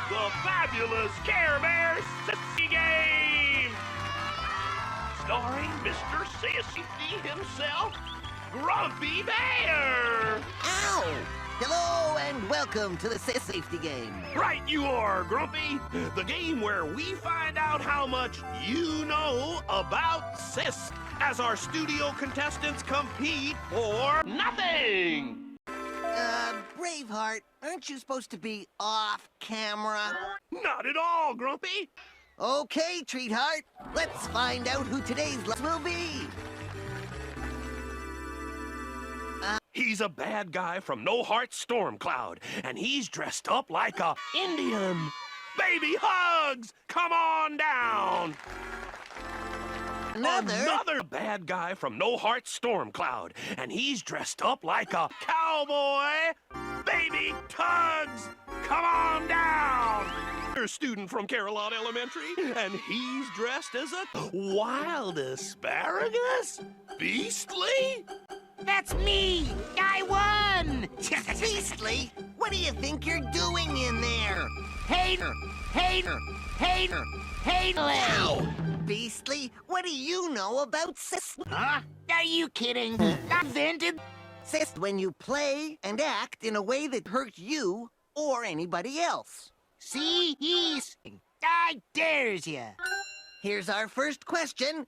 the fabulous Care Bears Sissy Game! Starring Mr. Sissy himself, Grumpy Bear! Ow! Hello and welcome to the Safety Game. Right you are, Grumpy. The game where we find out how much you know about Sis as our studio contestants compete for nothing. Braveheart, aren't you supposed to be off camera? Not at all, Grumpy. Okay, Treatheart, let's find out who today's last will be. He's a bad guy from No Heart Storm Cloud, and he's dressed up like a Indian. Baby Hugs, come on down. Another bad guy from No Heart Storm Cloud, and he's dressed up like a cowboy. Baby Tugs, come on down. A student from Carolina Elementary, and he's dressed as a wild asparagus. Beastly. That's me! I won! Beastly, what do you think you're doing in there? Hater! Hater! Hater! Hater! Ow! Beastly, what do you know about Sis? Huh? Are you kidding? I invented... Sis, when you play and act in a way that hurts you or anybody else. See? I dares ya! Here's our first question.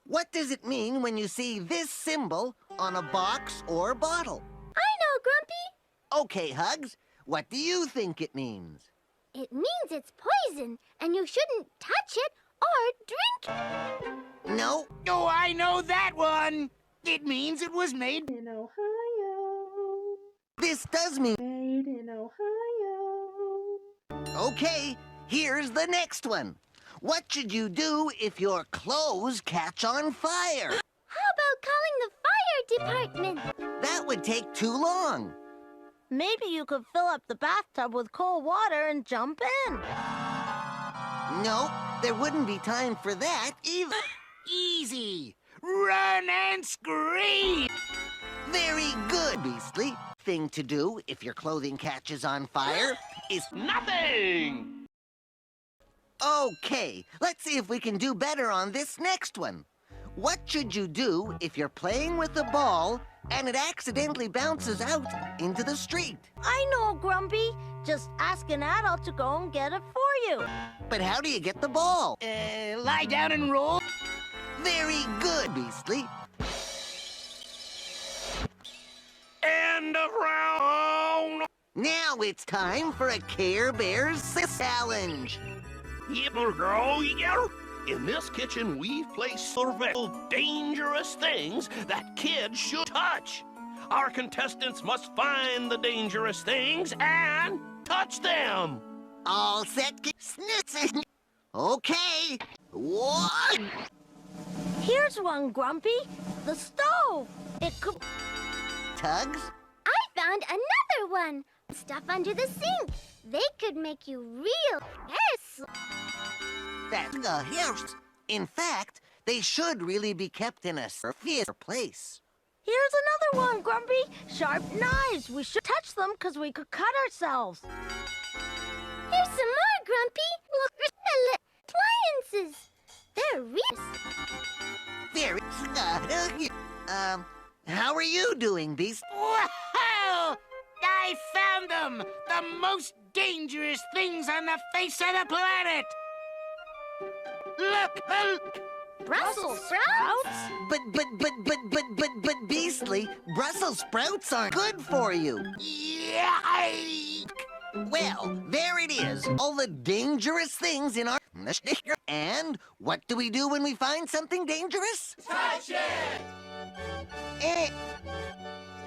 What does it mean when you see this symbol on a box or bottle? I know, Grumpy. Okay, Hugs, what do you think it means? It means it's poison, and you shouldn't touch it or drink it. No. Oh, I know that one! It means it was made in Ohio. This does mean... Made in Ohio. Okay, here's the next one. What should you do if your clothes catch on fire? How about calling the fire department? That would take too long. Maybe you could fill up the bathtub with cold water and jump in. No, there wouldn't be time for that either. easy. Run and scream! Very good, Beastly. Thing to do if your clothing catches on fire is nothing. Okay, let's see if we can do better on this next one. What should you do if you're playing with a ball and it accidentally bounces out into the street? I know, Grumpy. Just ask an adult to go and get it for you. But how do you get the ball? Lie down and roll. Very good, Beastly. End of round. Now it's time for a Care Bears Challenge. Yipper girl, yeah. In this kitchen, we've placed several dangerous things that kids should touch. Our contestants must find the dangerous things and touch them. All set, snitch. Okay. One. Here's one, Grumpy. The stove. It could... Tugs? I found another one. Stuff under the sink. They could make you real yes. That's a house. In fact, they should really be kept in a safe place. Here's another one, Grumpy. Sharp knives. We should touch them because we could cut ourselves. Here's some more, Grumpy. Look, appliances. They're real. Very good. How are you doing, Beast? Wow! I found them! The most dangerous things on the face of the planet! Look! Brussels sprouts? But, Beastly, Brussels sprouts aren't good for you. Yike! Well, there it is. All the dangerous things in our... And what do we do when we find something dangerous? Touch it!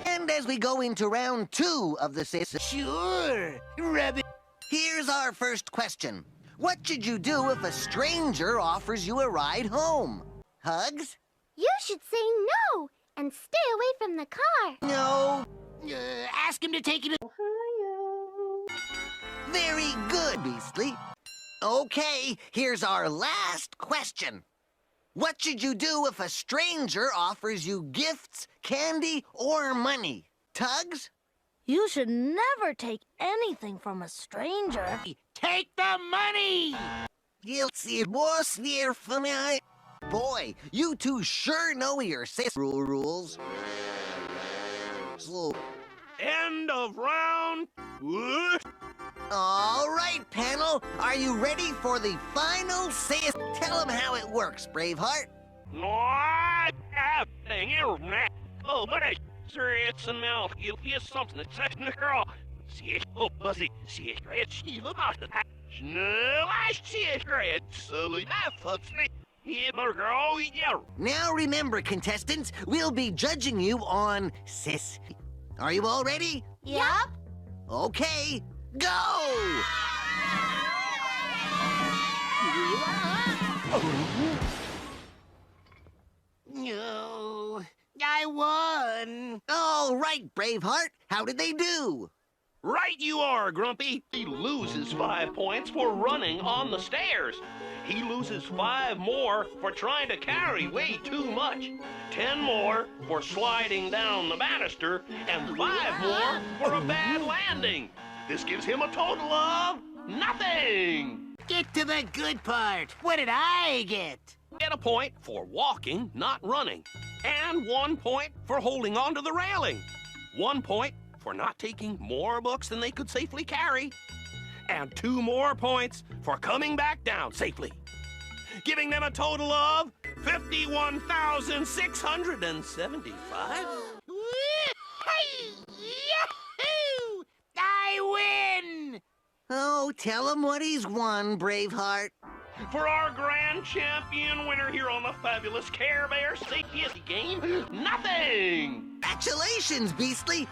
And as we go into round 2 of the session... Sure! Rub it. Here's our first question. What should you do if a stranger offers you a ride home? Hugs? You should say no and stay away from the car. No. Ask him to take it. Ohio. Very good, Beastly. Okay, here's our last question. What should you do if a stranger offers you gifts, candy, or money? Tugs? You should never take anything from a stranger. Take the money! You'll see more near for me. Boy, you two sure know your rules. Slow. End of round. Whoosh. All right, panel. Are you ready for the final sis? Tell them how it works, Braveheart. No, I have thing internet. Oh, but I serious and now you hear something that says the girl. See it, oh, Buzzy, see it, great, she about that. No, I see it, great, so that fucks me. Yeah, but girl, yeah. Now remember, contestants, we'll be judging you on sis. Are you all ready? Yep. Okay, go! No, I won. All right, Braveheart, how did they do? Right you are, Grumpy. He loses 5 points for running on the stairs. He loses 5 more for trying to carry way too much. 10 more for sliding down the banister, and 5 more for a bad landing. This gives him a total of nothing. Get to the good part. What did I get? Get a point for walking, not running. And 1 point for holding onto the railing. 1 point for not taking more books than they could safely carry. And 2 more points for coming back down safely. Giving them a total of 51,675. Hey, yahoo! I win! Oh, tell him what he's won, Braveheart. For our grand champion winner here on the fabulous Care Bear Safety game, nothing! Congratulations, Beastly!